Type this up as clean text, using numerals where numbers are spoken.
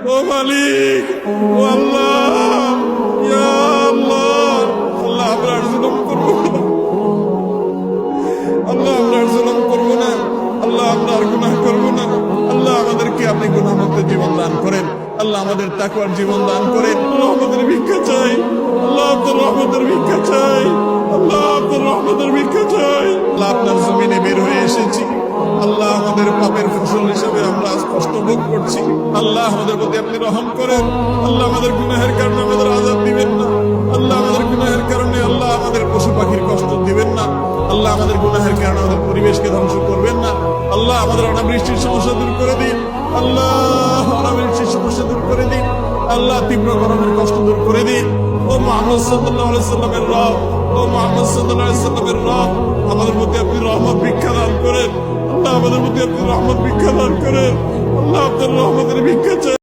ও মালিক, ও আল্লাহ, ইয়া আল্লাহ, আল্লাহ আমরা আর জুলুম করবো না, আল্লাহ আমরা আর জুলুম করবো না, আল্লাহ আমরা আর গুনাহ করবো না। আল্লাহ আমাদেরকে আপনি গুনাহমুক্ত জীবন দান করেন, আল্লাহ আমাদের তাকওয়ার জীবন দান করেন। রহমতের ভিক্ষা চাই, আল্লাহ আপনার রহমতের ভিক্ষা চাই, আল্লাহ আপনার রহমতের ভিক্ষা চাই। আল্লাহ আপনার জমিনে বের হয়ে এসেছি, আল্লাহ আমাদের পাপের ফসল হিসাবে আমরা আজ কষ্ট ভোগ করছি। আল্লাহ আমাদের প্রতি আপনি রহম করেন, আল্লাহ আমাদের গুনাহের কারণে আমাদের আযাব দিবেন না, আল্লাহ আমাদের গুনাহের কারণে আল্লাহ আমাদের পশু পাখির কষ্ট দিবেন না, আল্লাহ আমাদের গুনাহের কারণে আমাদের পরিবেশকে ধ্বংস করবেন না। আল্লাহ আমাদের অনাবৃষ্টির সমস্যা দূর করে দিন, আল্লাহ অনাবৃষ্টির সমস্যা দূর করে দিন, আল্লাহ তীব্র গরমের কষ্ট দূর করে দিন। ও মুহাম্মদ সাল্লাল্লাহু আলাইহি সাল্লামের রব, ও মুহাম্মদ সাল্লাল্লাহু আলাইহি সাল্লামের রব, আমাদের প্রতি আপনি রহমত ভিক্ষা দান করেন, আল্লাহ আমাদের প্রতি আপনি রহমত ভিক্ষা দান করেন, আল্লাহ আপনার রহমতের ভিক্ষা চাই।